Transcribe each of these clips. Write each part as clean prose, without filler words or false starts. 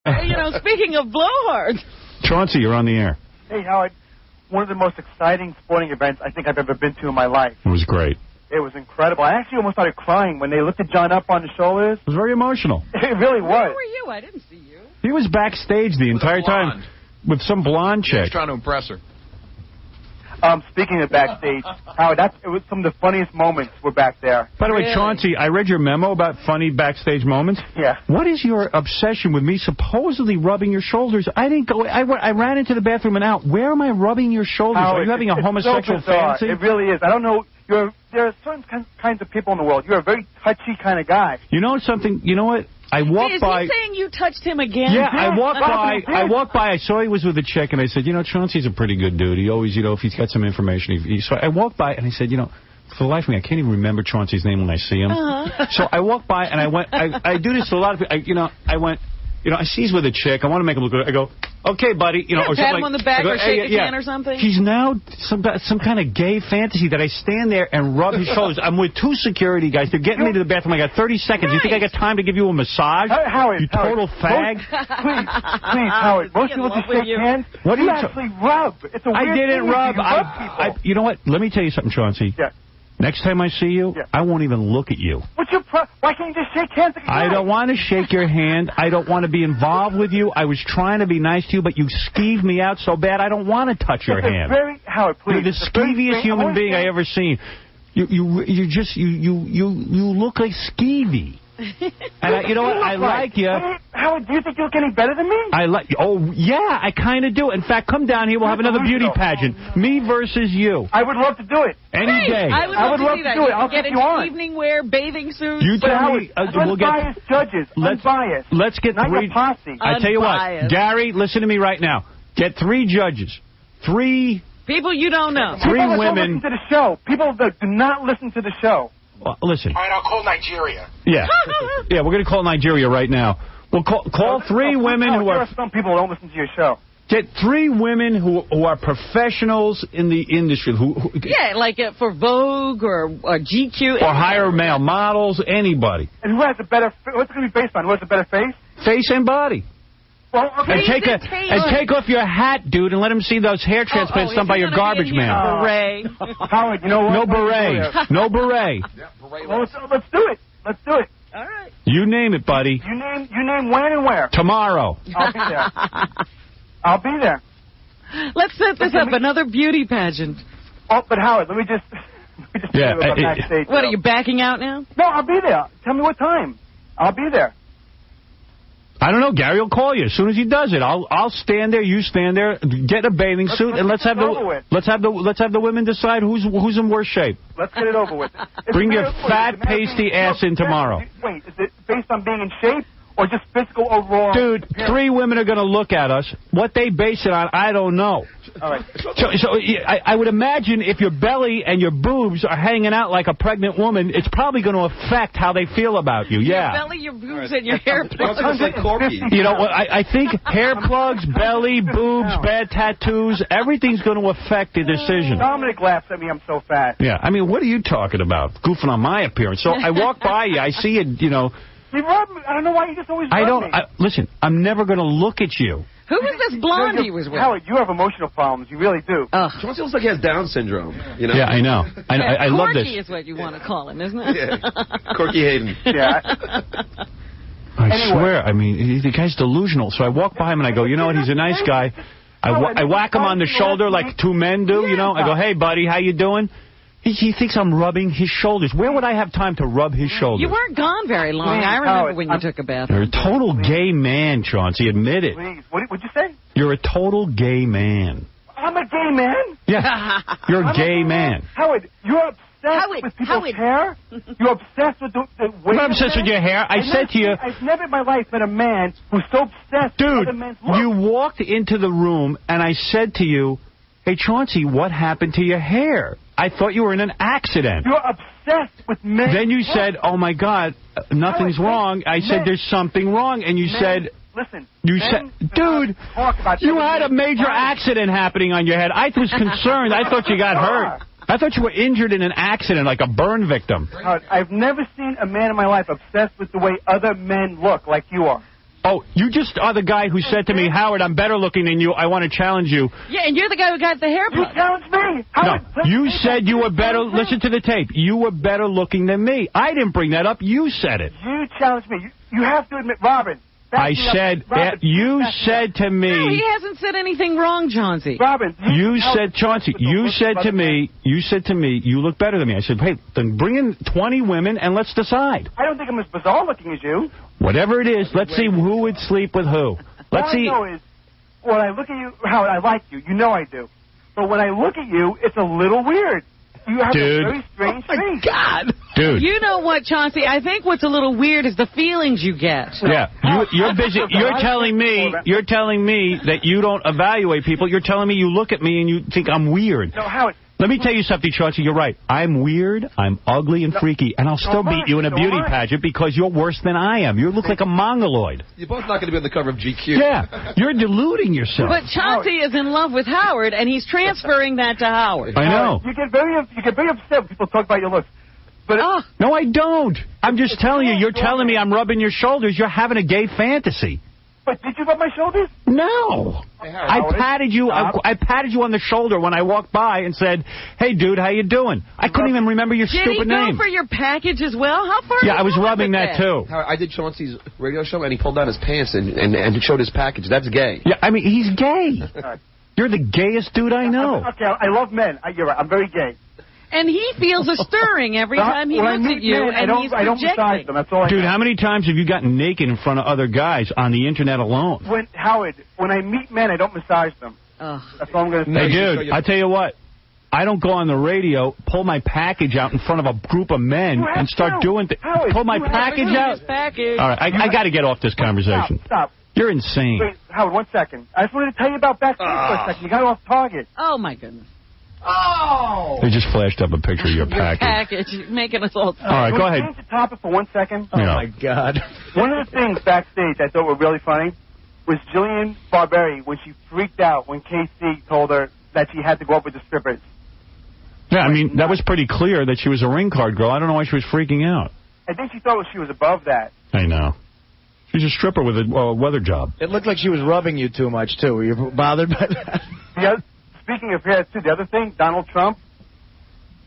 You know, speaking of blowhards. Chaunce, you're on the air. Hey, Howard. One of the most exciting sporting events I think I've ever been to in my life. It was great. It was incredible. I actually almost started crying when they lifted John up on the shoulders. It was very emotional. It really was. Where were you? I didn't see you. He was backstage the entire time with some blonde chick. He was trying to impress her. Speaking of backstage, Howard, it was some of the funniest moments were back there. By the way, Chaunce, I read your memo about funny backstage moments. Yeah. What is your obsession with me supposedly rubbing your shoulders? I didn't go. I ran into the bathroom and out. Where am I rubbing your shoulders? Howard, are you having a homosexual so bizarre. fancy? It really is. I don't know. There are certain kinds of people in the world. You're a very touchy kind of guy. You know something? You know what? I walked by. Is he saying you touched him again? Yeah, I walked by. I saw he was with a chick, and I said, you know, Chaunce's a pretty good dude. He always, you know, if he's got some information. So I walked by, and I said, you know, for the life of me, I can't even remember Chaunce's name when I see him. So I walked by, and I went. I do this to a lot of people. I went. You know, I see he's with a chick. I want to make him look good. I go, okay, buddy. You know, or pat him like, on the back or shake his hand or something. He's now some kind of gay fantasy that I stand there and rub his shoulders. I'm with 2 security guys. They're getting me to the bathroom. I got 30 seconds. Right. You think I got time to give you a massage? Howard, you total fag. Please, Howard. Most people just shake hands. What do you actually rub? It's a weird I didn't thing rub. You rub you know what? Let me tell you something, Chaunce. Yeah. Next time I see you, I won't even look at you. What's your Why can't you just shake hands? I don't want to shake your hand. I don't want to be involved with you. I was trying to be nice to you, but you skeeved me out so bad I don't want to touch your hand. Howard, please. You're the skeeviest human being I ever seen. You look like skeevy. And you know what? I like you. Howard, do you think you look any better than me? Oh, yeah, I kind of do. In fact, come down here. We'll have another beauty pageant. Me versus you. I would love to do it. Any day. I would love to do it. I'll get you on. Evening wear, bathing suits. You tell me. We'll unbiased judges. Unbiased. Let's get Not 3. Your posse. I tell you what, Gary, listen to me right now. Get 3 judges. 3 people you don't know. 3 people women. Don't listen to the show. People that do not listen to the show. Listen. All right, I'll call Nigeria. Yeah. Yeah, we're going to call Nigeria right now. We'll call 3 women who are... There are some people who don't listen to your show. Get 3 women who are professionals in the industry. Yeah, like for Vogue or GQ. Or hire male models, anybody. And who has a better... What's it going to be based on? Who has a better face? Face and body. Well, okay. And take off your hat, dude, and let him see those hair transplants done by your garbage man. Beret. Howard, you know what? No beret. No beret. Well, let's do it. Let's do it. All right. You name it, buddy. You name when and where. Tomorrow. I'll be there. I'll be there. Let's set this up. Another beauty pageant. Oh, but Howard, let me just tell you about backstage. What, are you backing out now? No, I'll be there. Tell me what time. I'll be there. I don't know. Gary will call you as soon as he does it. I'll stand there. You stand there. Get a bathing suit, and let's have the women decide who's in worse shape. Let's get it over with. Bring your fat, pasty ass in tomorrow. Wait, is it based on being in shape or just physical overall? Dude, 3 women are going to look at us. What they base it on, I don't know. All right. So I would imagine if your belly and your boobs are hanging out like a pregnant woman, it's probably going to affect how they feel about you. Yeah. Your belly, your boobs, and your hair plugs. You know what? I think hair plugs, belly, boobs, bad tattoos, everything's going to affect the decision. Dominic laughs at me. I'm so fat. Yeah. I mean, what are you talking about? Goofing on my appearance. So I walk by you. I see you. You know. You rub me. I don't know why you just always rub me. Listen, I'm never going to look at you. Who was this blonde he was with? Howard, you have emotional problems. You really do. Chaunce looks like he has Down syndrome. You know? Yeah, I know. I love this. Corky is what you want to call him, isn't it? Yeah. Corky Hayden. Yeah. I swear. I mean, the guy's delusional. So I walk by him and I go, you know what? He's a nice guy. I whack him on the shoulder like 2 men do. You know. I go, hey, buddy, how you doing? He thinks I'm rubbing his shoulders. Where would I have time to rub his shoulders? You weren't gone very long. I remember when you took a bath. You're a total gay man, Chaunce. Admit it. Please. What'd you say? You're a total gay man. I'm a gay man? Yeah. You're a gay man. Howard, you're obsessed with people's hair? You're obsessed with the way I'm not obsessed with your hair. I said to you... I've never in my life met a man who's so obsessed with other men's looks. You walked into the room and I said to you, hey, Chaunce, what happened to your hair? I thought you were in an accident. You're obsessed with men. Then you said, oh, my God, nothing's wrong. I said, there's something wrong. And you said... Listen. You said, dude, you had a major accident happening on your head. I was concerned. I thought you got hurt. I thought you were injured in an accident, like a burn victim. I've never seen a man in my life obsessed with the way other men look like you are. Oh, you just are the guy who said to me, Howard, I'm better looking than you. I want to challenge you. Yeah, and you're the guy who got the haircut. You challenged me. Howard, No, you said you were better. Listen to the tape. You were better looking than me. I didn't bring that up. You said it. You challenged me. You have to admit, Robin. I said, you said to me. No, he hasn't said anything wrong, Chauncey. Robin, you said, Chauncey, you said to me, you look better than me. I said, hey, then bring in 20 women and let's decide. I don't think I'm as bizarre looking as you. Whatever it is, let's see who would sleep with who. Let's see. All I know is, when I look at you, Howard, I like you. You know I do. But when I look at you, it's a little weird. You have a very strange face. God. Dude. You know what, Chauncey? I think what's a little weird is the feelings you get. Yeah. You're busy. You're telling me that you don't evaluate people. You're telling me you look at me and you think I'm weird. No, Howard. Let me tell you something, Chauncey. You're right. I'm weird, I'm ugly and freaky, and I'll still beat you in a beauty pageant because you're worse than I am. You look like a mongoloid. You're both not going to be on the cover of GQ. Yeah, you're deluding yourself. But Chauncey is in love with Howard, and he's transferring that to Howard. I know. You get very upset when people talk about your looks. But no, I don't. I'm just telling you. You're telling me I'm rubbing your shoulders. You're having a gay fantasy. But did you rub my shoulders? No. I patted you. I patted you on the shoulder when I walked by and said, "Hey, dude, how you doing?" I couldn't even remember your stupid name. Did he go for your package as well? How far? Yeah, I was rubbing that too. I did Chauncey's radio show, and he pulled down his pants and showed his package. That's gay. Yeah, I mean, he's gay. You're the gayest dude I know. Okay, I love men. You're right. I'm very gay. And he feels a stirring every time he looks at you, and he's projecting. I don't massage them. That's all I Dude, how many times have you gotten naked in front of other guys on the internet alone? Howard, when I meet men, I don't massage them. That's all I'm going to say. Hey, dude, I tell you what. I don't go on the radio, pull my package out in front of a group of men, and start doing things. Pull my package out? All right, I got to get off this conversation. Stop. You're insane. Wait, Howard, 1 second. I just wanted to tell you about backstage for a second. You got off target. Oh, my goodness. Oh! They just flashed up a picture of your package. Making us all... All right, go ahead. Change the topic for 1 second? Oh, my God. One of the things backstage I thought were really funny was Jillian Barberie when she freaked out when KC told her that she had to go up with the strippers. Yeah, I mean, that was pretty clear that she was a ring card girl. I don't know why she was freaking out. I think she thought she was above that. I know. She's a stripper with a weather job. It looked like she was rubbing you too much, too. Were you bothered by that? Yeah. Speaking of hair, too, the other thing, Donald Trump,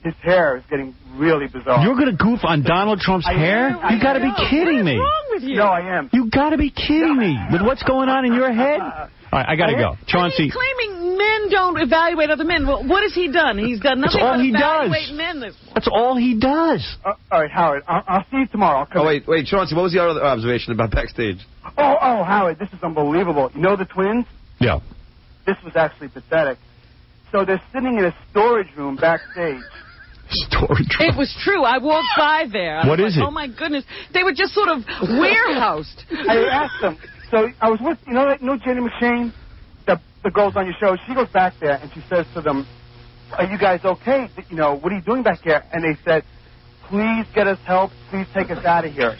his hair is getting really bizarre. You're going to goof on Donald Trump's hair? You got to be kidding me. What's wrong with you? No, I am. You got to be kidding me with what's going on in your head. All right, I got to go. Chauncey. And he's claiming men don't evaluate other men. Well, what has he done? He's done nothing but evaluate men this morning. That's all he does. All right, Howard, I'll see you tomorrow. Wait, Chauncey, what was the other observation about backstage? Oh, Howard, this is unbelievable. You know the twins? Yeah. This was actually pathetic. So they're sitting in a storage room backstage. Storage room? It was true. I walked by there. What is it? Oh, my goodness. They were just sort of warehoused. I asked them. So I was with, you know Jenny McShane, the girls on your show? She goes back there and she says to them, "Are you guys okay? You know, what are you doing back here?" And they said, "Please get us help. Please take us out of here."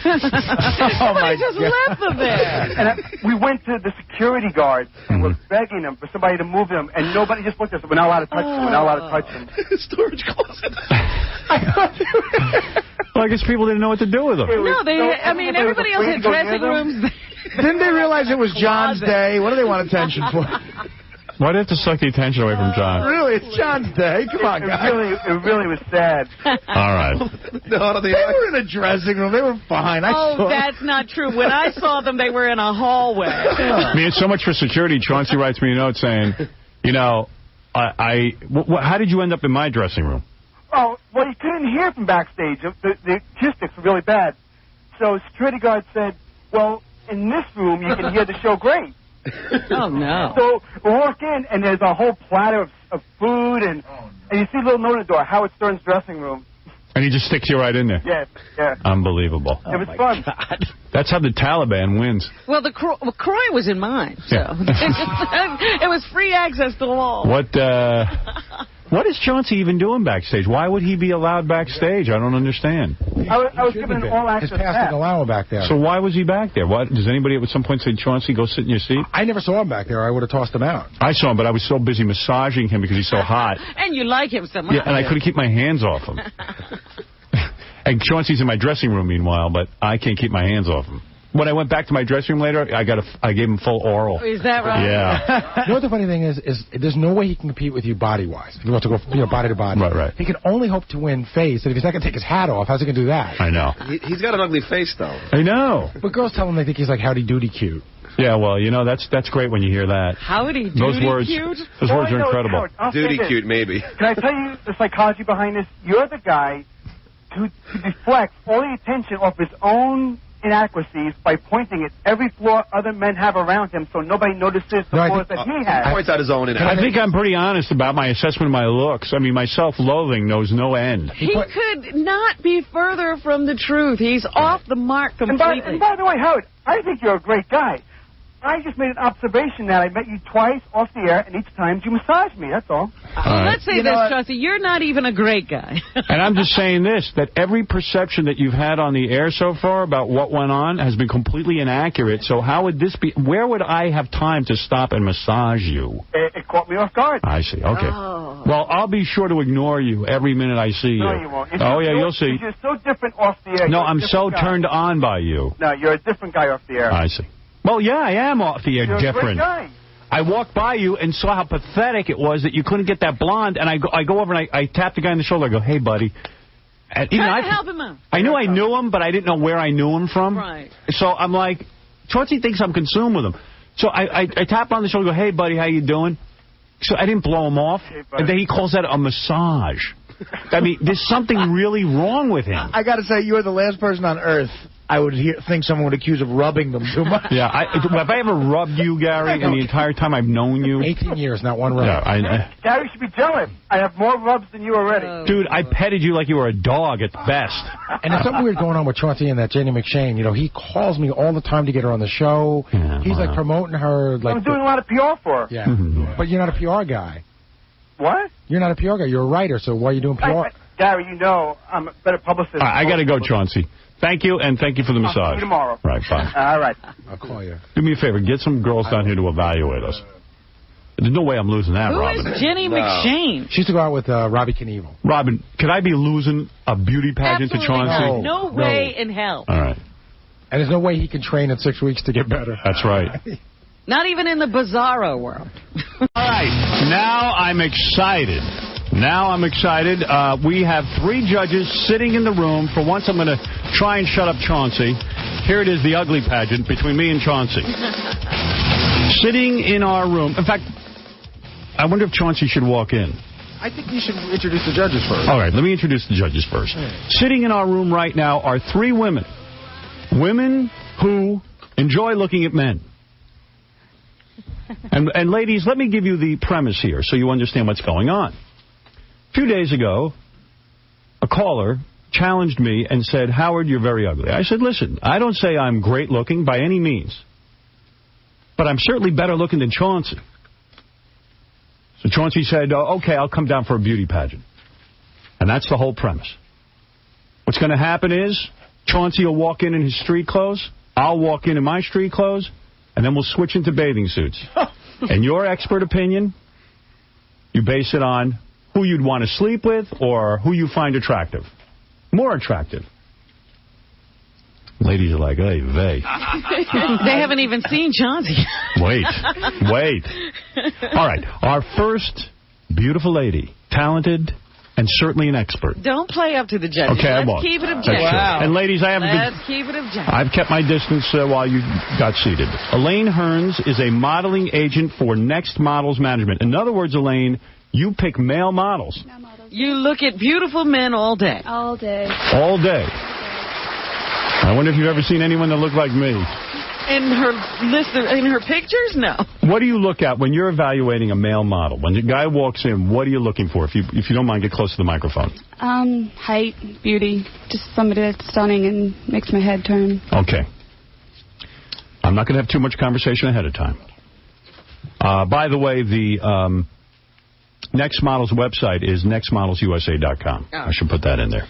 Somebody just left them there. And we went to the security guards and we're begging them for somebody to move them, and nobody just looked at us. We're not allowed to touch them. We're not allowed to touch them. Storage closet. Well, I guess people didn't know what to do with them. No, everybody else had dressing rooms. Didn't they realize it was John's day? What do they want attention for? Why do they have to suck the attention away from John? Really, it's John's day. Come on, guys. It really was sad. All right. No, they were in a dressing room. They were fine. That's not true. When I saw them, they were in a hallway. I mean, it's so much for security. Chauncey writes me a note saying, you know, how did you end up in my dressing room? Oh, well, you couldn't hear from backstage. The acoustics were really bad. So security guard said, "Well, in this room, you can hear the show great." Oh, no. So we walk in, and there's a whole platter of food, and you see a little note at the door, Howard Stern's dressing room. And he just sticks you right in there? Yes, yeah. Unbelievable. It was fun. God. That's how the Taliban wins. Well, Croy was in mine, so it was free access to the wall. What is Chauncey even doing backstage? Why would he be allowed backstage? I don't understand. I was given an all-access His pass didn't allow him back there. So why was he back there? Does anybody at some point say, "Chauncey, go sit in your seat"? I never saw him back there. I would have tossed him out. I saw him, but I was so busy massaging him because he's so hot. And you like him so much. Yeah, and I couldn't keep my hands off him. And Chauncey's in my dressing room, meanwhile, but I can't keep my hands off him. when I went back to my dressing room later, I gave him full oral. Is that right? Yeah. You know what the funny thing is there's no way he can compete with you body-wise. If you want to go body to body. Right. He can only hope to win face, and if he's not going to take his hat off, how's he going to do that? I know. He's got an ugly face, though. I know. But girls tell him they think he's like Howdy Doody cute. Yeah, well, that's great when you hear that. Howdy Doody those words, cute? Those words are incredible. Doody cute, maybe. Can I tell you the psychology behind this? You're the guy to deflect all the attention off his own inadequacies by pointing at every flaw other men have around him so nobody notices the flaws that he has. Points out his own inadequacies. I think I'm pretty honest about my assessment of my looks. I mean, my self-loathing knows no end. He could not be further from the truth. He's off the mark completely. And by the way, Howard, I think you're a great guy. I just made an observation that I met you twice off the air, and each time you massaged me, that's all. Let's say this, Chauncey, you're not even a great guy. And I'm just saying this, that every perception that you've had on the air so far about what went on has been completely inaccurate. So how would this be? Where would I have time to stop and massage you? It caught me off guard. I see. Okay. Oh. Well, I'll be sure to ignore you every minute I see you. No, you won't. You'll see. You're so different off the air. No, I'm so turned on by you. No, you're a different guy off the air. I see. Well, yeah, I am off the air You're different. A great guy. I walked by you and saw how pathetic it was that you couldn't get that blonde, and I go over and I tap the guy on the shoulder. I go, hey, buddy. And, Try to help him out. I knew I knew him, but I didn't know where I knew him from. Right. So I'm like, Chaunce thinks I'm consumed with him. So I tap on the shoulder and go, hey, buddy, how you doing? So I didn't blow him off. Hey, and then he calls that a massage. I mean, there's something really wrong with him. I got to say, you're the last person on earth I would think someone would accuse of rubbing them too much. Yeah, have I ever rubbed you, Gary, in the entire time I've known you? 18 years, not one rub. Yeah, Gary should be jealous. I have more rubs than you already. Dude, I petted you like you were a dog at best. And there's something weird going on with Chauncey and that Jenny McShane. You know, he calls me all the time to get her on the show. Yeah, he's like promoting her. Like I'm doing a lot of PR for her. Yeah, but you're not a PR guy. What? You're not a PR guy. You're a writer, so why are you doing PR? Gary, you know I'm a better publicist. I got to go, Chauncey. Thank you, and thank you for the massage. I'll see you tomorrow. Right, bye. All right. I'll call you. Do me a favor. Get some girls down here to evaluate us. There's no way I'm losing that, Robin. Who is Jenny McShane? She used to go out with Robbie Knievel. Robin, could I be losing a beauty pageant Absolutely to Chauncey? No way in hell. All right. And there's no way he can train in 6 weeks to get better. That's right. Not even in the bizarro world. All right. Now I'm excited. We have 3 judges sitting in the room. For once, I'm going to try and shut up Chauncey. Here it is, the ugly pageant between me and Chauncey. Sitting in our room. In fact, I wonder if Chauncey should walk in. I think you should introduce the judges first. All right, let me introduce the judges first. Sitting in our room right now are 3 women. Women who enjoy looking at men. And ladies, let me give you the premise here so you understand what's going on. A few days ago, a caller challenged me and said, Howard, you're very ugly. I said, listen, I don't say I'm great looking by any means, but I'm certainly better looking than Chauncey. So Chauncey said, okay, I'll come down for a beauty pageant. And that's the whole premise. What's going to happen is Chauncey will walk in his street clothes, I'll walk in my street clothes, and then we'll switch into bathing suits. And your expert opinion, you base it on who you'd want to sleep with or who you find attractive. More attractive. Ladies are like, hey, vey. They haven't even seen Chauncey. Wait. All right. Our first beautiful lady, talented, and certainly an expert. Don't play up to the judges. Okay, Let's I won't. keep it objective. Wow. And ladies, Let's keep it objective. I've kept my distance while you got seated. Elaine Hearns is a modeling agent for Next Models Management. In other words, Elaine, you pick male models. You look at beautiful men all day. All day. All day. I wonder if you've ever seen anyone that looked like me. In her pictures? No. What do you look at when you're evaluating a male model? When the guy walks in, what are you looking for? If you don't mind, get close to the microphone. Height, beauty, just somebody that's stunning and makes my head turn. Okay. I'm not going to have too much conversation ahead of time. By the way, the Next Models website is nextmodelsusa.com. Oh. I should put that in there.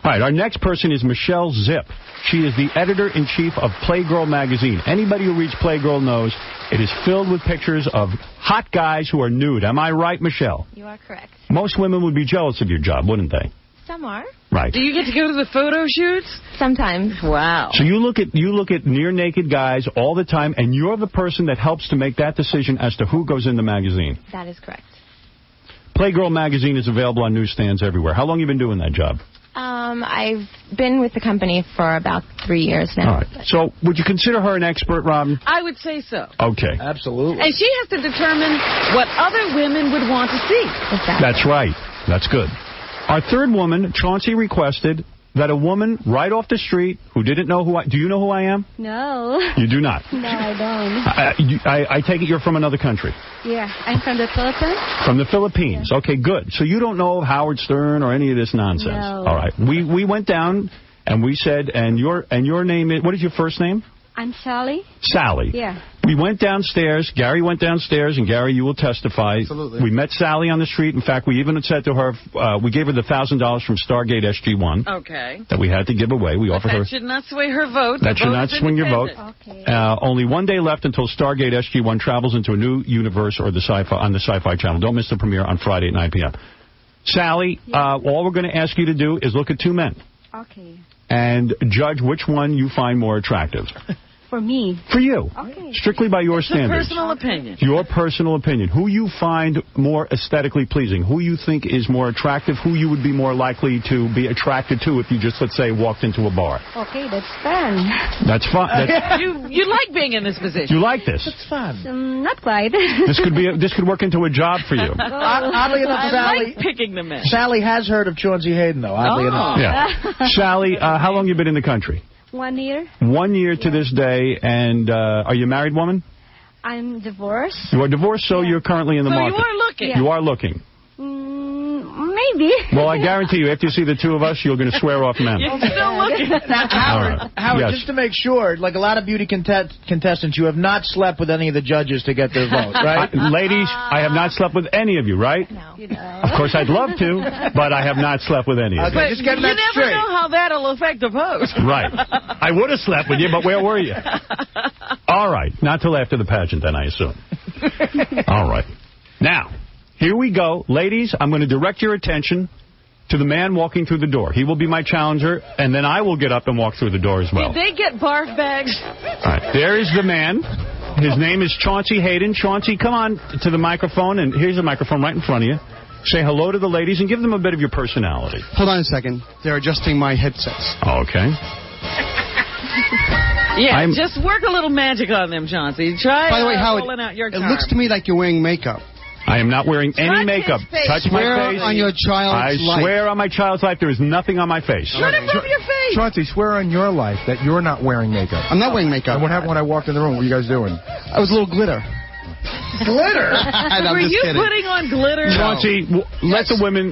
All right, our next person is Michelle Zip. She is the editor-in-chief of Playgirl magazine. Anybody who reads Playgirl knows it is filled with pictures of hot guys who are nude. Am I right, Michelle? You are correct. Most women would be jealous of your job, wouldn't they? Some are. Right. Do you get to go to the photo shoots? Sometimes. Wow. So you look at near naked guys all the time, and you're the person that helps to make that decision as to who goes in the magazine. That is correct. Playgirl magazine is available on newsstands everywhere. How long have you been doing that job? I've been with the company for about 3 years now. All right. So would you consider her an expert, Robin? I would say so. Okay. Absolutely. And she has to determine what other women would want to see. Exactly. That's right. That's good. Our third woman, Chaunce, requested that a woman right off the street who didn't know who I... Do you know who I am? No. You do not? No, I don't. I take it you're from another country. Yeah, I'm from the Philippines. From the Philippines. Yeah. Okay, good. So you don't know Howard Stern or any of this nonsense. No. All right. We went down and we said, and your name is... What is your first name? I'm Sally. Sally. Yeah. We went downstairs. Gary went downstairs, and Gary, you will testify. Absolutely. We met Sally on the street. In fact, we even said to her, we gave her the $1,000 from Stargate SG-1. Okay. That we had to give away. We offered her. That should not sway her vote. That should not swing your vote. Okay. Only one day left until Stargate SG-1 travels into a new universe or on the Sci-Fi Channel. Don't miss the premiere on Friday at 9 p.m. Sally, all we're going to ask you to do is look at two men. Okay. And judge which one you find more attractive. For me. For you. Okay. Strictly by your It's a standards. personal opinion. Your personal opinion. Who you find more aesthetically pleasing. Who you think is more attractive. Who you would be more likely to be attracted to if you just, let's say, walked into a bar. Okay, that's fun. That's fun. You like being in this position. You like this. It's fun. Not quite. This could work into a job for you. Oddly enough, I Sally, like picking the men. Sally has heard of Chaunce Hayden, though, oddly enough. Yeah. Sally, how long have you been in the country? 1 year. 1 year to this day, and are you a married woman? I'm divorced. You are divorced, so you're currently in the market. So you are looking. Yeah. You are looking. Maybe. Well, I guarantee you, after you see the two of us, you're going to swear off men. You're still looking. Now, Howard, Yes. just to make sure, like a lot of beauty contestants, you have not slept with any of the judges to get their vote, right? Ladies, I have not slept with any of you, right? No. Of course, I'd love to, but I have not slept with any of you. Okay, just getting that You never straight. know how that'll affect the vote. Right. I would have slept with you, but where were you? All right. Not till after the pageant, then, I assume. All right. Now, here we go. Ladies, I'm going to direct your attention to the man walking through the door. He will be my challenger, and then I will get up and walk through the door as well. Did they get barf bags? All right. There is the man. His name is Chaunce Hayden. Chauncey, come on to the microphone, and here's the microphone right in front of you. Say hello to the ladies and give them a bit of your personality. Hold on a second. They're adjusting my headsets. Okay. Yeah, just work a little magic on them, Chauncey. Try By the way, Howard, rolling out your it charm. looks to me like you're wearing makeup. I am not wearing any makeup. Touch my Swear face. on your child's life. I swear on my child's life there is nothing on my face. Shut it from your face. Chauncey, swear on your life that you're not wearing makeup. I'm not wearing makeup. And what happened when I walked in the room? What were you guys doing? I was a little glitter. Glitter? I'm Were just you kidding. putting on glitter? Chauncey, let the women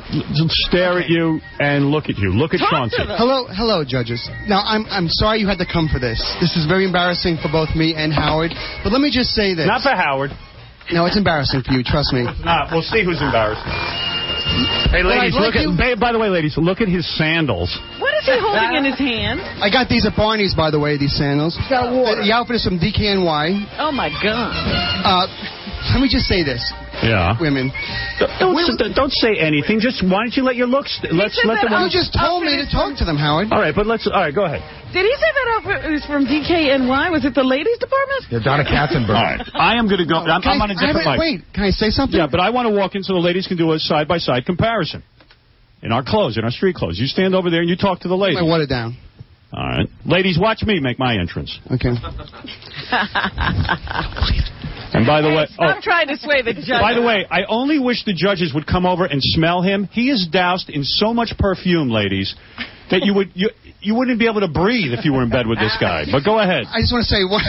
stare at you and look at you. Look at Talk to Chauncey. them. Hello, judges. Now, I'm sorry you had to come for this. This is very embarrassing for both me and Howard. But let me just say this. Not for Howard. No, it's embarrassing for you. Trust me. We'll see who's embarrassed. Hey, ladies, I'd like by the way, ladies, look at his sandals. What is he holding in his hand? I got these at Barney's, by the way, these sandals. The outfit is from DKNY. Oh, my God. Let me just say this. Yeah. Women. Don't say anything. Just why don't you let your looks? Let the women. You just told me to talk to them, Howard. All right, but all right, go ahead. Did he say that outfit was from DKNY? Was it the ladies' department? Yeah, Donna Katzenberg. All right. I am going to go. I'm on a different mic. Wait, can I say something? Yeah, but I want to walk in so the ladies can do a side-by-side comparison. In our clothes, in our street clothes. You stand over there and you talk to the ladies. I water down. All right. Ladies, watch me make my entrance. Okay. And by the way... I'm trying to sway the judge. By the way, I only wish the judges would come over and smell him. He is doused in so much perfume, ladies, that you wouldn't be able to breathe if you were in bed with this guy. But go ahead. I just want to say one...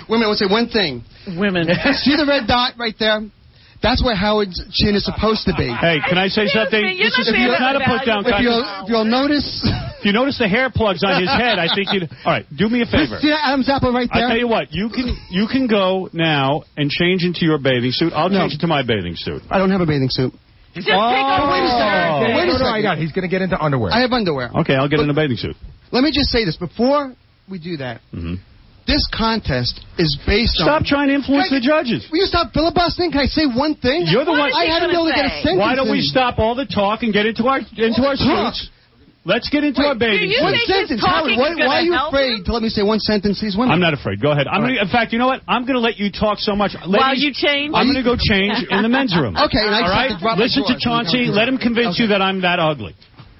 Women, I want to say one thing. Women. See the red dot right there? That's where Howard's chin is supposed to be. Hey, can I say something? This is not a put-down If you'll notice... If you notice the hair plugs on his head, I think you'd... All right, do me a favor. See that Adam's apple right there? I'll tell you what. You can go now and change into your bathing suit. I'll change into my bathing suit. I don't have a bathing suit. Just take off. Wait a second. Wait a second. He's going to get into underwear. I have underwear. Okay, I'll get in a bathing suit. Let me just say this. Before we do that, this contest is based on... Stop trying to influence the judges. Will you stop filibustering? Can I say one thing? You're the one... I haven't been able to get a sentence. Why don't we stop all the talk and get into our suits? Let's get into our bathing suits. One sentence, Howard. Why are you afraid to let me say one sentence to these women? I'm not afraid. Go ahead. In fact, you know what? I'm going to let you talk so much. Ladies, while you change? I'm going to go change in the men's room. Okay. And all right? Listen to Chauncey. Let him convince you that I'm that ugly.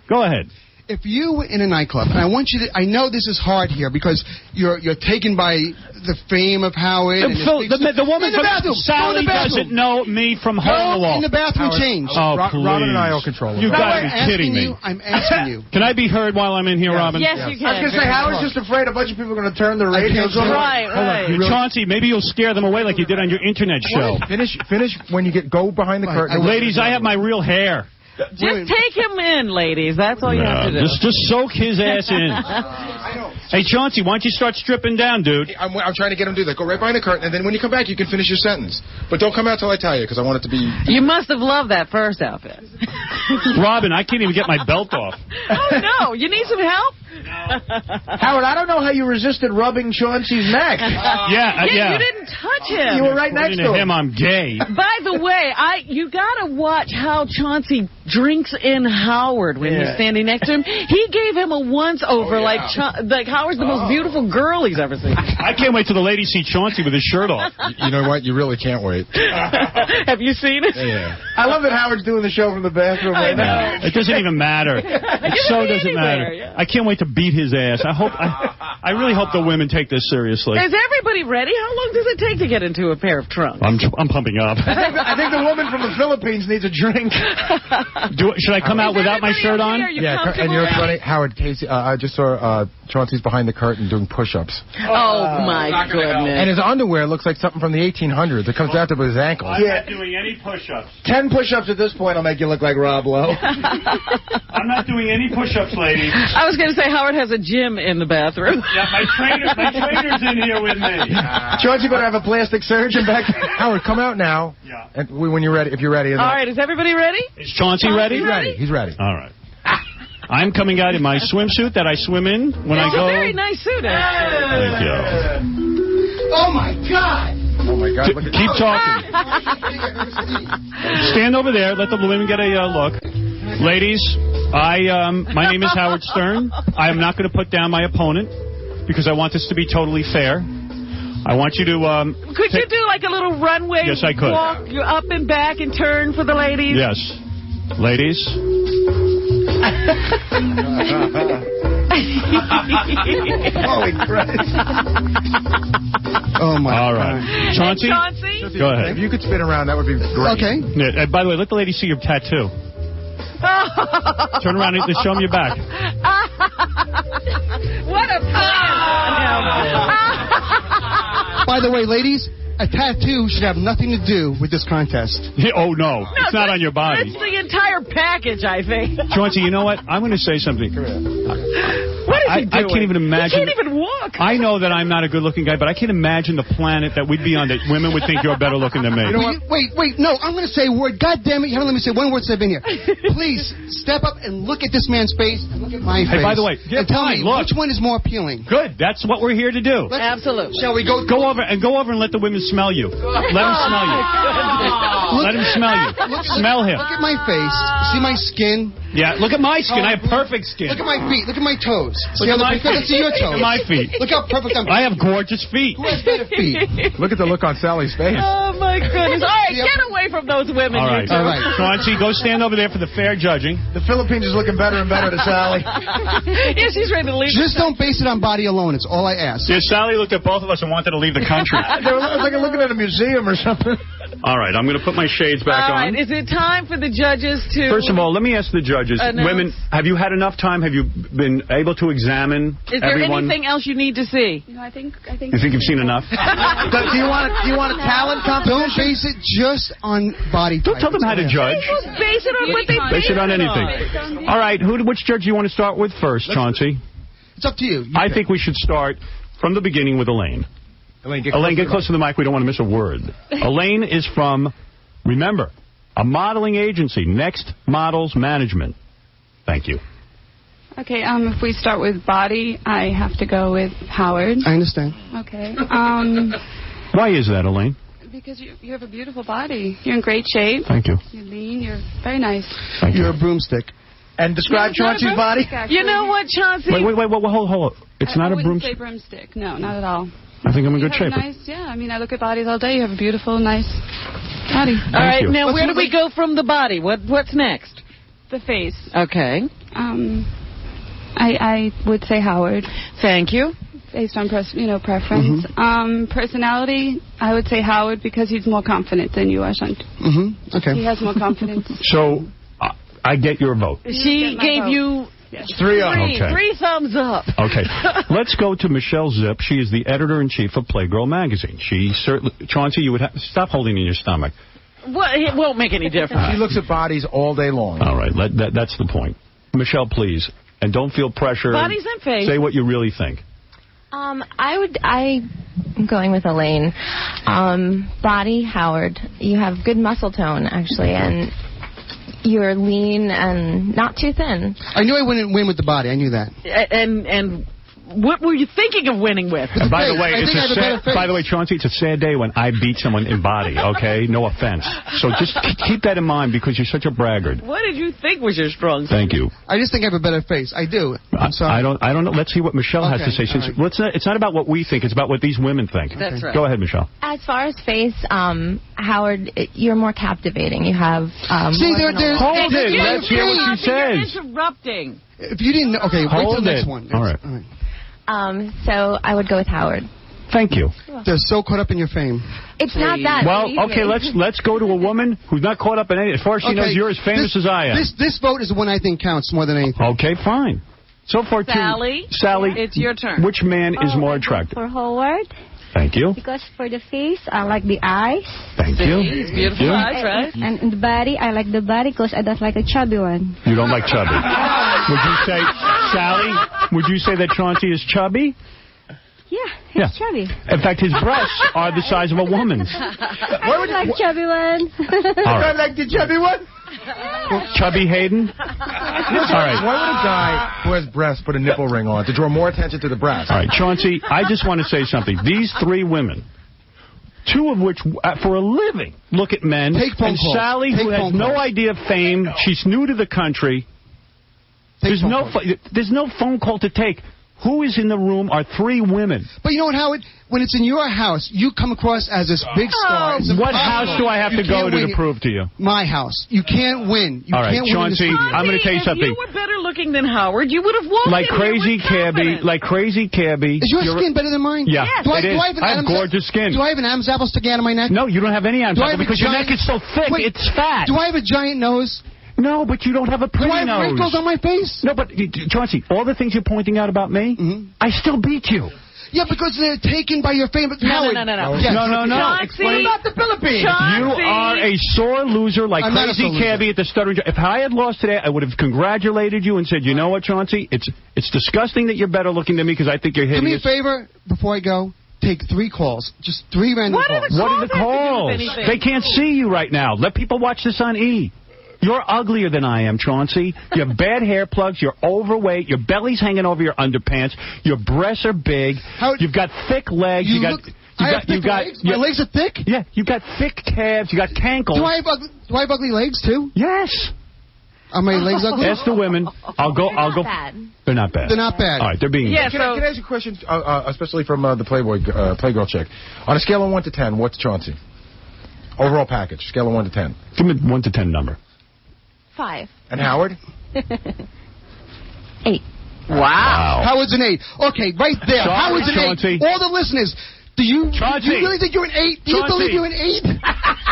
Go ahead. If you were in a nightclub, and I want you to, I know this is hard here because you're taken by the fame of Howard. The woman from Sally doesn't know me from hole in the wall. In the bathroom, change. Oh, please. Robin and I will control it. You've got to be kidding me. I'm asking you. Can I be heard while I'm in here, Robin? Yes, you can. I was going to say, Howard's just afraid a bunch of people are going to turn their radios on. Right. Chauncey, maybe you'll scare them away like you did on your internet show. Finish when you go behind the curtain. Ladies, I have my real hair. Just take him in, ladies. That's all you have to do. Just soak his ass in. Hey, Chauncey, why don't you start stripping down, dude? I'm trying to get him to do that. Go right behind the curtain, and then when you come back, you can finish your sentence. But don't come out till I tell you, because I want it to be... You must have loved that first outfit. Robin, I can't even get my belt off. Oh, no. You need some help? Howard, I don't know how you resisted rubbing Chauncey's neck. Yeah. You didn't touch him. You were right next to him. I'm gay. By the way, you got to watch how Chauncey drinks in Howard when he's standing next to him. He gave him a once-over like Howard's the most beautiful girl he's ever seen. I can't wait till the ladies see Chauncey with his shirt off. You know what? You really can't wait. Have you seen it? Yeah. I love that Howard's doing the show from the bathroom right now. It doesn't even matter. It so doesn't matter. Yeah. I can't wait to beat his ass. I really hope the women take this seriously. Is everybody ready? How long does it take to get into a pair of trunks? I'm pumping up. I think the woman from the Philippines needs a drink. Should I come out without my shirt on? Yeah, and you're funny, Howard. Casey, I just saw Chauncey's behind the curtain doing push-ups. Oh my goodness! And his underwear looks like something from the 1800s. It comes down to his ankles. I'm not doing any push-ups. 10 push-ups at this point will make you look like Rob Lowe. I'm not doing any push-ups, ladies. I was going to say Howard has a gym in the bathroom. Yeah, my trainer's in here with me. Chauncey better have a plastic surgeon back. Howard, come out now. Yeah. And when you're ready, if you're ready. All right, is everybody ready? Is Chauncey ready? He's ready. All right. I'm coming out in my swimsuit that I swim in when I go. It's a very nice suit, actually. Thank you. Oh, my God. Oh, my God. Keep talking. Stand over there. Let the women get a look. Ladies, my name is Howard Stern. I am not going to put down my opponent because I want this to be totally fair. I want you to... Could you do like a little runway Yes, I could. walk up and back and turn for the ladies? Yes. Ladies. Holy Christ. Oh, my God. All right. Chauncey? Go ahead. If you could spin around, that would be great. Okay. Yeah, by the way, let the ladies see your tattoo. Turn around and show them your back. What a plan! By the way, ladies, a tattoo should have nothing to do with this contest. Oh, no. It's not on your body. It's the entire package, I think. Chauncey, you know what? I'm going to say something. What is he doing? I can't even imagine. He can't even walk. I know that I'm not a good-looking guy, but I can't imagine the planet that we'd be on that women would think you're better looking than me. You know what? Wait. No, I'm going to say a word. God damn it. You haven't let me say one word since I've been here. Please, step up and look at this man's face and look at my face. Hey, by the way, and tell me, which one is more appealing? Good. That's what we're here to do. Absolutely. Shall we go? Go over and let the women smell you. Let them smell you. Let him smell you. Smell him. Look at my face. See my skin? Yeah, look at my skin. I have perfect skin. Look at my feet. Look at my toes. Look at my feet. Let's see your toes. Look at my feet. Look how perfect I'm. I have gorgeous feet. Who has better feet? Look at the look on Sally's face. Oh, my goodness. All right, get away from those women. All right. You two. All right. Chauncey, go stand over there for the fair judging. The Philippines is looking better and better to Sally. Yeah, she's ready to leave. Just don't base it on body alone. It's all I ask. Yeah, Sally looked at both of us and wanted to leave the country. It was like looking at a museum or something. All right, I'm going to put my shades back on. All right, is it time for the judges to... First of all, let me ask the judges. Women, have you had enough time? Have you been able to examine Is there anything else you need to see? No, I think. You think you've seen enough? Do you want a talent competition? Don't base it just on body type. Don't tell them how to judge. Base it on what they base it on anything. All right, which judge do you want to start with first, Chauncey? It's up to you. I think we should start from the beginning with Elaine. Elaine, get close to the mic. We don't want to miss a word. Elaine is from, remember, a modeling agency, Next Models Management. Thank you. Okay, if we start with body, I have to go with Howard. I understand. Okay. Why is that, Elaine? Because you have a beautiful body. You're in great shape. Thank you. You're lean. You're very nice. Thank you. You're a broomstick. And describe Chaunce's body. You know what, Chauncey? Wait, hold. It's not a broomstick. I wouldn't say broomstick. No, not at all. I think I'm in good shape. I mean, I look at bodies all day. You have a beautiful, nice body. All right, you. now where do we go from the body? What's next? The face. Okay. I would say Howard. Thank you. Based on preference. Personality, I would say Howard because he's more confident than you are, Shunt. Okay. He has more confidence. So, I get your vote. She gave you 3 up. Okay. 3 thumbs up. Okay. Let's go to Michelle Zip. She is the editor-in-chief of Playgirl magazine. She certainly... Chauncey, you would have... Stop holding in your stomach. Well, it won't make any difference. She looks at bodies all day long. All right. That's the point. Michelle, please. And don't feel pressure. Bodies and face. Say what you really think. I'm going with Elaine. Body, Howard. You have good muscle tone, actually, and you're lean and not too thin. I knew I wouldn't win with the body. I knew that. And what were you thinking of winning with? And by the way, Chauncey, it's a sad day when I beat someone in body, okay? No offense. So just keep that in mind because you're such a braggart. What did you think was your strong suit? Thank you. I just think I have a better face. I do. I'm sorry. I don't know. Let's see what Michelle has to say. It's not about what we think. It's about what these women think. That's right. Go ahead, Michelle. As far as face, Howard, you're more captivating. You have hold it. Let's hear what she says. You're interrupting. If you didn't know, okay, wait till the next one. All right. So I would go with Howard. Thank you. They're so caught up in your fame. It's not that. Well, okay, let's go to a woman who's not caught up in anything. As far as she knows, you're as famous as I am. This vote is the one I think counts more than anything. Okay, fine. So far, Sally, it's your turn. Which man is more attractive? For Howard. Thank you. Because for the face, I like the eyes. Thank you. He's beautiful eyes, right? And in the body, I like the body because I don't like a chubby one. You don't like chubby. Would you say, Sally, would you say that Chauncey is chubby? Yeah, he's chubby. In fact, his breasts are the size of a woman's. I would like chubby one. I like the chubby one. Chubby Hayden? All right. Why would a guy who has breasts put a nipple ring on to draw more attention to the breast? All right, Chauncey, I just want to say something. These 3 women, 2 of which, for a living, look at men. Take phone calls. Sally, who has no idea of fame, she's new to the country. There's no phone call to take. Who is in the room are 3 women. But you know what, Howard? When it's in your house, you come across as this big star. What house do I have to go to prove to you? My house. You can't win. All right, Chauncey, I'm going to tell you something. If you were better looking than Howard, you would have walked like crazy cabbie. Is your skin better than mine? Yeah, yes. I have gorgeous skin. Do I have an Adam's apple sticking out of my neck? No, you don't have any Adam's apple because your neck is so thick. Wait, it's fat. Do I have a giant nose? No, but you don't have a pretty nose. Do I have wrinkles on my face? No, but, Chauncey, all the things you're pointing out about me, I still beat you. Yeah, because they're taken by your fame. No. Yes. No. Explain about the Philippines. You are a sore loser like crazy cabbie at the stuttering. If I had lost today, I would have congratulated you and said, you know what, Chauncey? It's disgusting that you're better looking than me because I think you're hideous. Do me a favor before I go. Take 3 calls. Just 3 random calls. What are the calls? They can't see you right now. Let people watch this on E! You're uglier than I am, Chauncey. You have bad hair plugs. You're overweight. Your belly's hanging over your underpants. Your breasts are big. You've got thick legs. My legs are thick? Yeah, you've got thick calves. You got cankles. Do I have ugly legs, too? Yes. Are my legs ugly? Ask the women. I'll go. Bad. They're not bad. They're not bad. All right, they're being. Yeah, can I ask you a question, especially from the Playgirl chick? On a scale of 1 to 10, what's Chauncey? Overall package, scale of 1 to 10. Give me 1 to 10 number. 5. And Howard? 8. Wow. Howard's an 8. Okay, right there. Sorry, Howard's an 8. Chauncey. All the listeners. Do you really think you're an 8? Do you believe you're an 8? Yeah.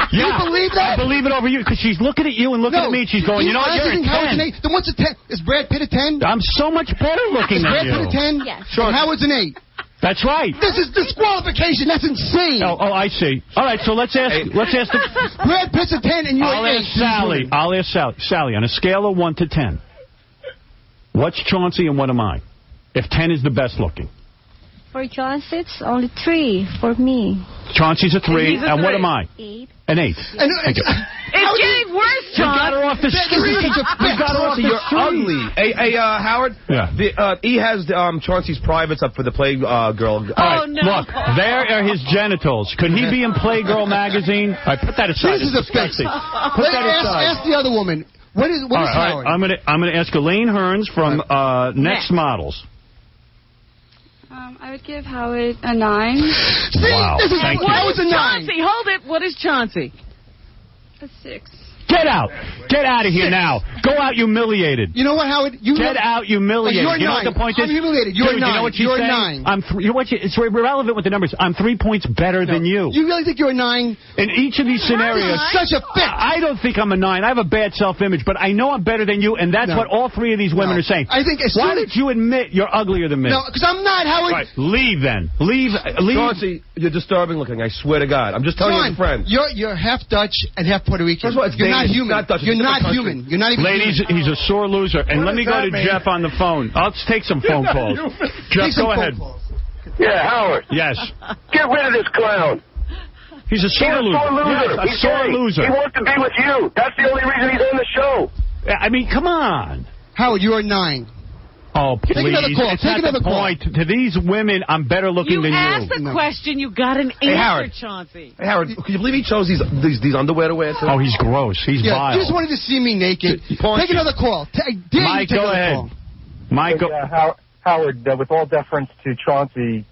Do you believe that? I believe it over you because she's looking at you and looking at me and she's going, you know what, you're a 10. Howard's an 8? Then what's a 10? Is Brad Pitt a 10? I'm so much better looking than you. Is Brad Pitt a 10? Yes. Sure. And Howard's an 8. That's right. This is disqualification. That's insane. Oh, I see. All right, so let's ask the... Brad Pitt's a 10 and you're an 8. I'll ask Sally. Sally, on a scale of 1 to 10, what's Chauncey and what am I? If 10 is the best looking. For Chaunce, it's only 3 for me. Chauncey's a 3, and what am I? 8. An 8. And, Thank you. It's getting worse, You got her off the street. You got her off the You're street. ugly. Hey, Howard. Yeah. He has Chauncey's privates up for the Playgirl. All right, look, there are his genitals. Could he be in Playgirl magazine? All right, put that aside. This is a fix. Put that aside. Ask the other woman. What is Howard? I'm gonna ask Elaine Hearns from Next Models. I would give Howard a 9. Wow. Thank you. What is Chauncey? Hold it. What is Chauncey? A 6. Get out. Get out of here now. Go out humiliated. You know what, Howard? Get out humiliated. You're you know 9. what the point is? I'm humiliated. You're Dude, 9. You know what she's You're saying? 9. It's irrelevant with the numbers. I'm 3 points better than you. You really think you're a 9? In each of these scenarios. Such a fix. I don't think I'm a 9. I have a bad self-image, but I know I'm better than you, and that's what all 3 of these women are saying. I think Why did you admit you're uglier than me? No, because I'm not, Howard. Right, leave then. Leave. Chauncey, you're disturbing looking. I swear to God. I'm just telling you as a friend. You're half Dutch and half Puerto Rican. First of all, it's you're not Danish, human. not Dutch. You're not human. You're not even Ladies, human. he's a sore loser. And let me go to Jeff on the phone. Let's take some phone calls. Jeff, go ahead. Yeah, Howard. Yes. Get rid of this clown. He's a sore loser. Yes, a He's sore gay. loser. He wants to be with you. That's the only reason he's on the show. I mean, come on. Howard, you are 9. Oh, please. Take another call. It's Take not another the point. To these women, I'm better looking than you. You asked the question. You got an answer, Howard. Chauncey. Hey, Howard, can you believe he chose these underwear to wear too? Oh, he's gross. He's vile. You just wanted to see me naked. Take another call. Mike, go ahead. Mike, go. Howard, with all deference to Chauncey,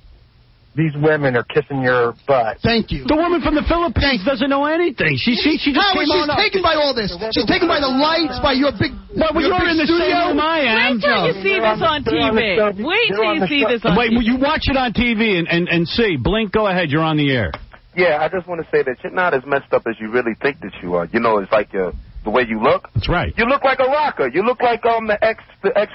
these women are kissing your butt. Thank you. The woman from the Philippines doesn't know anything. She just Howard, came on she's up. taken by all this. She's taken by the lights, by your big. Well, you're in the same room I am. Wait till you see this on TV. Wait till you see this on Wait, TV. you watch it on TV and see. Blink, go ahead. You're on the air. Yeah, I just want to say that you're not as messed up as you really think that you are. You know, it's like the way you look. That's right. You look like a rocker. You look like the ex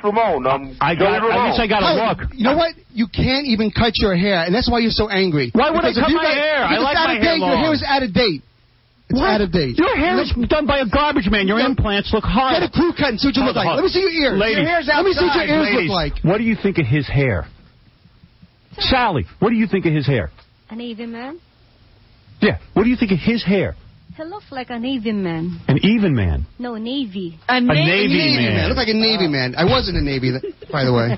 Ramon. I guess I got a look. You know what? You can't even cut your hair, and that's why you're so angry. Why would I Because cut if you my got- hair? I because like it's out my of hair date. long. Your hair is out of date. It's out of date. Your hair is done by a garbage man. Your implants look hard. Get a crew cut and see what you look like. Let me see your ears. Ladies, Your hair's outside. Let me see what your ears ladies, look like. what do you think of his hair? Sally, what do you think of his hair? A Navy man? Yeah, what do you think of his hair? He looks like a Navy man. An even man. No, Navy. A Navy man. Look like a Navy man. I was in the Navy, by the way.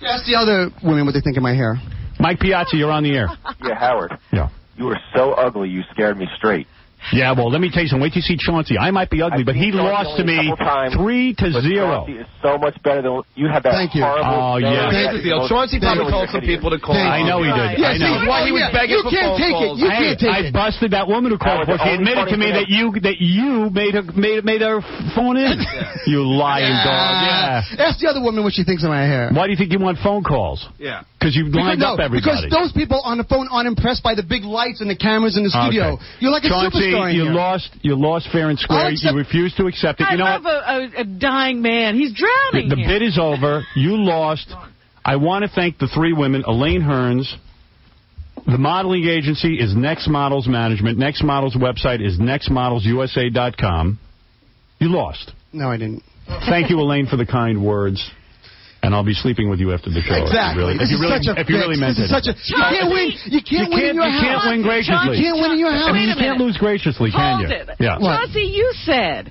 Ask the other women what they think of my hair. Mike Piazza, you're on the air. Yeah, Howard. Yeah. You were so ugly, you scared me straight. Yeah, well, let me tell you something. Wait till you see Chauncey. I might be ugly, but he lost to me 3-0. Chauncey is so much better than you had that horrible. Oh, yeah. Chauncey probably told some people to call. I know he did. I know. Why he was begging for phone calls. You can't take it. I busted that woman who called before. She admitted to me that you made her phone in. You lying dog. Yeah. Ask the other woman what she thinks of my hair. Why do you think you want phone calls? Yeah. Because you've lined up everybody. Because those people on the phone aren't impressed by the big lights and the cameras in the studio. Okay. You're like a Chauncey, superstar in you here. lost fair and square. You refused to accept it. You know I what? love a dying man. He's drowning The here. bid is over. You lost. I want to thank the 3 women, Elaine Hearns. The modeling agency is Next Models Management. Next Models website is nextmodelsusa.com. You lost. No, I didn't. Thank you, Elaine, for the kind words. And I'll be sleeping with you after the show. Exactly. If you really meant it. You can't win. You can't win in your house. You can't win graciously. You can't win in your house. I mean, you can't lose graciously, can you? Hold it. Yeah. Chauncey, you said,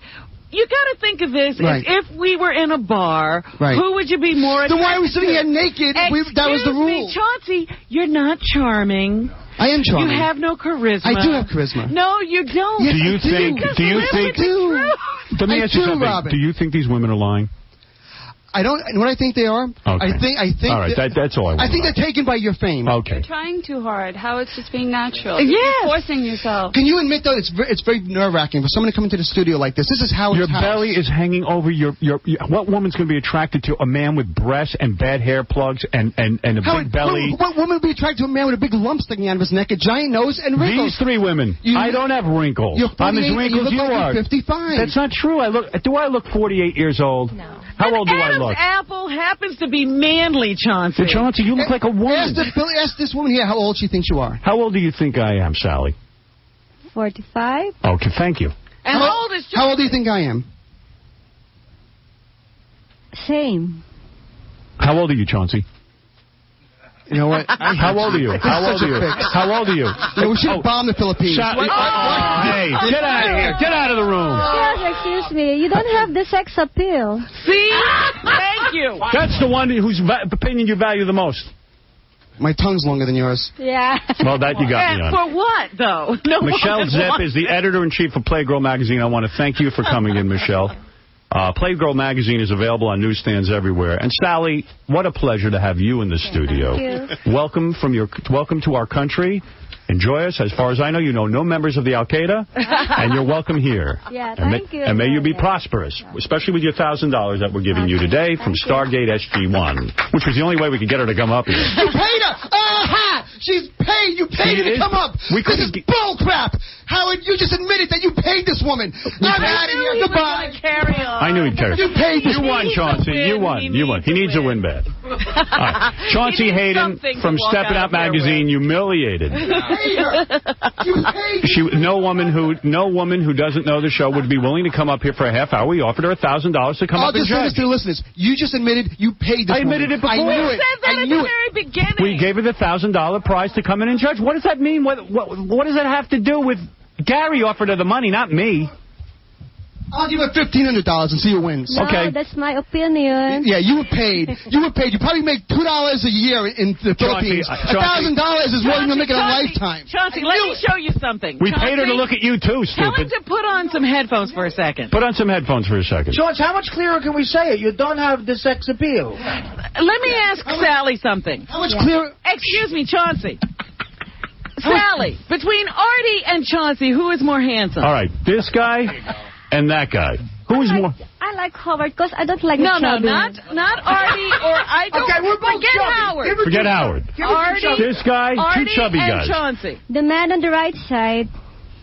you got to think of this as if we were in a bar, who would you be more attracted to? Then why are we sitting here naked? That was the rule. Excuse me, Chauncey, you're not charming. I am charming. You have no charisma. I do have charisma. No, you don't. Yes, Do you think? Let me ask you something. Robin. Do you think these women are lying? I don't. What I think they are. Okay. I think. All right. That's all I want. I think they're taken by your fame. Okay. You're trying too hard. How it's just being natural. Yes. You're forcing yourself. Can you admit though it's very nerve-wracking for someone to come into the studio like this? This is how your belly is hanging over your. What woman's going to be attracted to a man with breasts and bad hair plugs and a big belly? What woman would be attracted to a man with a big lump sticking out of his neck, a giant nose, and wrinkles? These 3 women. I don't have wrinkles. You're 48 I'm as wrinkled and you look are. like you're 55. That's not true. Do I look 48 years old? No. How old do I look? Apple happens to be manly, Chauncey. Chauncey, you look like a woman. Ask this woman here how old she thinks you are. How old do you think I am, Sally? 45. Okay, thank you. And how old is Chauncey? How old do you think I am? Same. How old are you, Chauncey? You know what? How old are you? How old are you? How old are you? We should have bombed the Philippines. Hey, get out of here. Get out of the room. Yes, excuse me. You don't have the sex appeal. See? Thank you. That's the one whose opinion you value the most. My tongue's longer than yours. Yeah. Well, that you got me on. For what, though? No Michelle Zepp is the editor-in-chief of Playgirl Magazine. I want to thank you for coming in, Michelle. Playgirl Magazine is available on newsstands everywhere. And Sally, what a pleasure to have you in the studio. Thank you. Welcome to our country. Enjoy us. As far as I know, you know no members of the Al-Qaeda, and you're welcome here. Yeah, thank you. And may you be prosperous, especially with your $1,000 that we're giving you today from Stargate SG-1, which was the only way we could get her to come up here. You paid her! Aha! She's paid! You paid her to come up! This is bull crap! Howard, you just admitted that you paid this woman! I'm out of here! Goodbye! Carry on. I knew he'd carry on. You paid this You won, Chauncey. You won. You won. He needs to win bad. Right. Chauncey Hayden from Steppin' Out Magazine, humiliated. No woman who doesn't know the show would be willing to come up here for a half hour. We offered her $1,000 to come up and judge. To the listeners, you just admitted you paid this woman. I admitted it before. I knew it. Said that at the very beginning. We gave her the $1,000 prize to come in and judge. What does that mean? What does that have to do with Gary offered her the money, not me? I'll give her $1,500 and see who wins. No, okay. That's my opinion. Yeah, you were paid. You were paid. You probably make $2 a year in the Philippines. $1,000 is more than you'll make in a lifetime. Chauncey, let me show you something. We paid her to look at you, too, Tell stupid. him to put on some headphones for a second. Put on some headphones for a second. Chaunce, how much clearer can we say it? You don't have the sex appeal. Let me ask Sally something. How much clearer? Excuse me, Chauncey. Sally, between Artie and Chauncey, who is more handsome? All right, this guy and that guy. Who is more? I like Howard because I don't like No, the chubby one. not Artie or I don't. Okay, we're both forget chubby. Howard. Forget Howard. Artie, This guy, two chubby and guys. Chauncey. The man on the right side.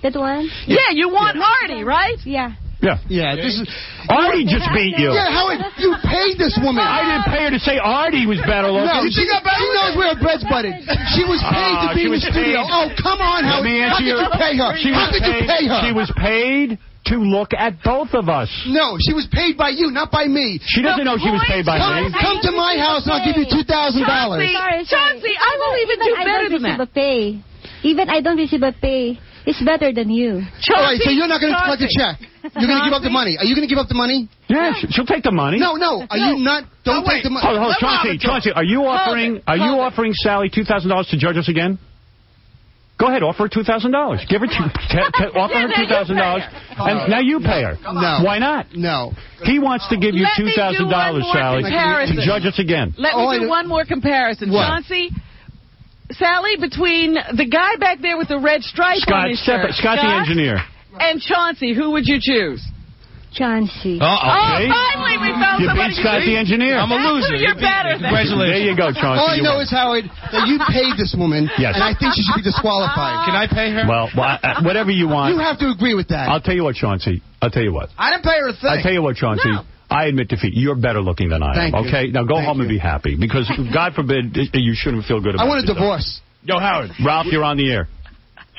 That one? Yeah, you want Artie, right? Yeah. Yeah. Yeah, this is... Artie just beat you. Yeah, Howard, you paid this woman. I didn't pay her to say Artie was better looking. No, she knows where her bread's butted. She was paid to be in the studio. Paid. Oh, come on, Howard. How did you pay her? How did you pay her? She was paid to look at both of us. No, she was paid by you, not by me. She doesn't know she was paid by me. Come to my house and I'll give you $2,000. Chauncey, I believe it do better than that. Pay. Even I don't receive a pay. It's better than you. All right, so you're not going to collect a check. You're going to give up the money. Are you going to give up the money? Yeah, she'll take the money. No. Are you not? Don't take the money. Hold, Chauncey, are you offering Sally $2,000 to judge us again? Go ahead, offer her $2,000. Give her offer her $2,000, and now you pay her. No. Why not? No. He wants to give you $2,000, Sally, to judge us again. Let me do one more comparison. What? Chauncey, Sally, between the guy back there with the red stripe on his shirt, Scott the engineer, and Chauncey, who would you choose? Chauncey. Oh, finally we found you somebody. beat Scott the engineer. I'm a loser. You're better than Congratulations. There you go, Chauncey. All I know is, Howard, that you paid this woman, yes. And I think she should be disqualified. Can I pay her? Well, whatever you want. You have to agree with that. I'll tell you what, Chauncey. I'll tell you what. I didn't pay her a thing. I'll tell you what, Chauncey. No. I admit defeat. You're better looking than I am. Thank okay? You. Now go Thank home you. and be happy. Because, God forbid, you shouldn't feel good about it. I want a divorce. Yo, Howard. Ralph, you're on the air.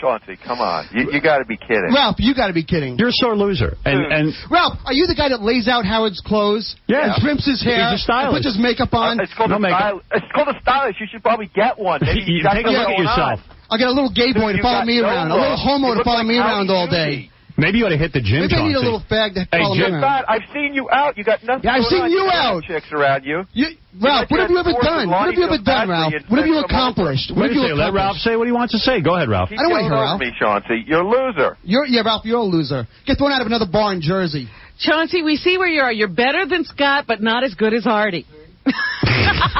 Chauncey, come on. You got to be kidding. Ralph, you got to be kidding. You're a sore loser. And Ralph, are you the guy that lays out Howard's clothes? Yeah. And trimps his hair? He's a stylist. And puts his makeup on? It's called it's called a stylist. You should probably get one. You take a look at yourself. I'll get a little gay boy to follow me around. A little homo to follow me around all day. Maybe you ought to hit the gym, Maybe I need a Chauncey. little fag to follow me around. I've seen you out. You got nothing. Yeah, I've seen you out. Chicks around you. Ralph, what have you ever done? What have you ever done, Ralph? What have you accomplished? What have you accomplished? Let Ralph say what he wants to say. Go ahead, Ralph. I don't want to hear Ralph. Me, Chauncey. You're a loser. Ralph, you're a loser. Get thrown out of another bar in Jersey. Chauncey, we see where you are. You're better than Scott, but not as good as Artie.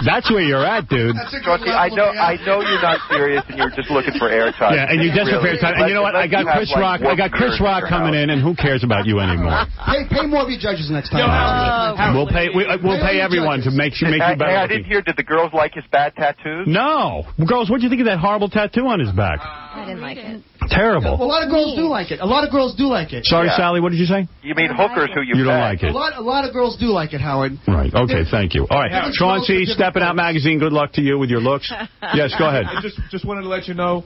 That's where you're at, dude. Chauncey, I know you're not serious and you're just looking for airtime. Yeah, and you're desperate for airtime. And you know what? I got Chris Rock. I got Chris Rock coming in, and who cares about you anymore? Pay more of your judges next time. We'll pay everyone to make you better. Hey, I didn't hear. Did the girls like his bad tattoos? No, girls. What do you think of that horrible tattoo on his back? I didn't like it. Terrible. Well, a lot of girls do like it. A lot of girls do like it. Sorry, Sally. What did you say? You mean hookers who you don't like it? A lot of girls do like it, Howard. Right. Okay. Thank you. All right, Chauncey, Steppin' Out Magazine. Good luck to you with your looks. Yes. Go ahead. I just wanted to let you know,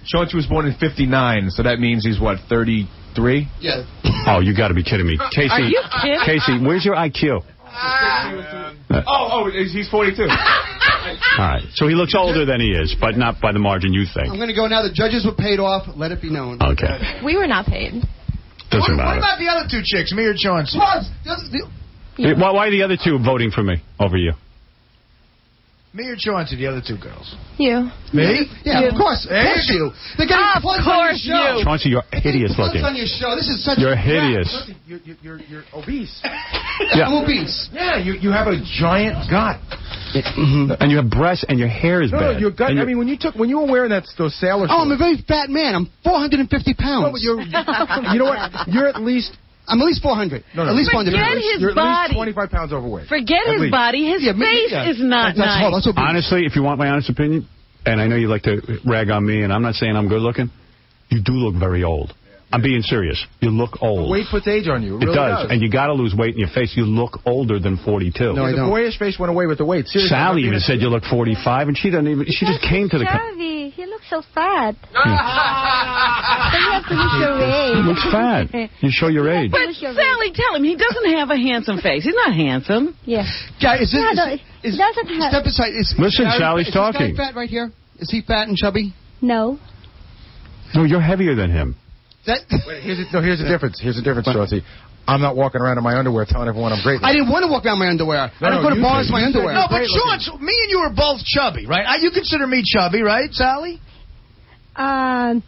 Chauncey was born in '59, so that means he's what, 33? Yeah. Oh, you got to be kidding me, Casey. Are you kidding? Casey, where's your IQ? He's 42. All right. So he looks older than he is, but not by the margin you think. I'm going to go now. The judges were paid off. Let it be known. Okay. We were not paid. Doesn't matter. What about the other two chicks, me or Chaunce? Why are the other two voting for me over you? Me or Chaunce, the other two girls? You. Me? Yeah, of course. Of course you. They're getting plugs on your show. Chauncey, you're hideous looking. On your show. This is such You're hideous. You're obese. Yeah. I'm obese. Yeah, you have a giant gut. And you have breasts and your hair is bad. No, your gut. I mean, when you were wearing those sailor shorts. Oh, I'm a very fat man. I'm 450 pounds. No, but you know what? You're at least. I'm at least 400. No, at least 400 Forget pounds. his You're at body. least 25 pounds overweight. Forget his body. His face is not nice. Honestly, if you want my honest opinion, and I know you like to rag on me, and I'm not saying I'm good looking, you do look very old. I'm being serious. You look old. Weight puts age on you. It really does. And you got to lose weight in your face. You look older than 42. No, the boyish face went away with the weight. Seriously, Sally even said you look 45, and she doesn't even. She just came to the. Chubby. He looks so fat. So you have to look your age. He looks fat. You show your age. But Sally, tell him he doesn't have a handsome face. He's not handsome. Yeah. Guy, is this? He doesn't have. Step aside. Listen, Sally's talking. Is this guy fat right here? Is he fat and chubby? No. No, you're heavier than him. Wait, here's the difference. Here's the difference, Chauncey. I'm not walking around in my underwear telling everyone I'm great. I didn't want to walk around in my underwear. I don't go to bars in my underwear. No, but Chaunce, me and you are both chubby, right? You consider me chubby, right, Sally? I'm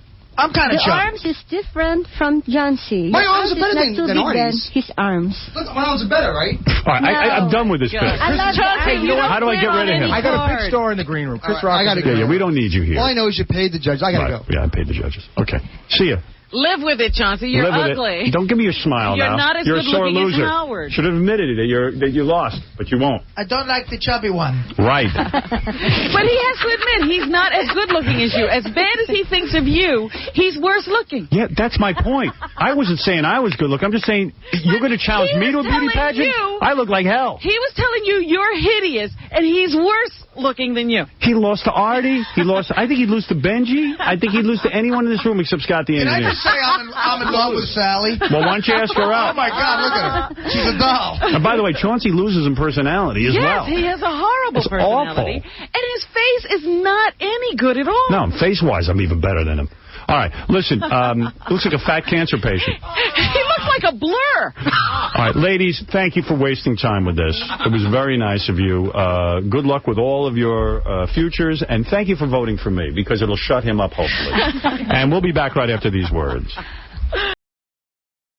kind of chubby. The arms is different from Chauncy. My arms are better than Artie's. His arms. Look, my arms are better, right? All right, I'm done with this bit. How do I get rid of him? I got a big star in the green room. Chris Rock. I got to go. Yeah, we don't need you here. All I know is you paid the judge. I got to go. Yeah, I paid the judges. Okay. See ya. Live with it, Chauncey. You're Live with ugly. It. Don't give me your smile You're now. not as You're a sore good-looking as loser. Howard. Should have admitted it that you lost, but you won't. I don't like the chubby one. Right. But he has to admit he's not as good-looking as you. As bad as he thinks of you, he's worse-looking. Yeah, that's my point. I wasn't saying I was good-looking. I'm just saying you're going to challenge me to a beauty pageant? I look like hell. He was telling you you're hideous, and he's worse-looking than you. He lost to Artie. I think he'd lose to Benji. I think he'd lose to anyone in this room except Scott the engineer. Can I just say I'm in love with Sally? Well, why don't you ask her out? Oh, my God, look at her. She's a doll. And by the way, Chauncey loses in personality as well. Yes, he has a horrible personality. Awful. And his face is not any good at all. No, face-wise, I'm even better than him. All right, listen, looks like a fat cancer patient. He looks like a blur. All right, ladies, thank you for wasting time with this. It was very nice of you. Good luck with all of your futures, and thank you for voting for me, because it'll shut him up, hopefully. And we'll be back right after these words.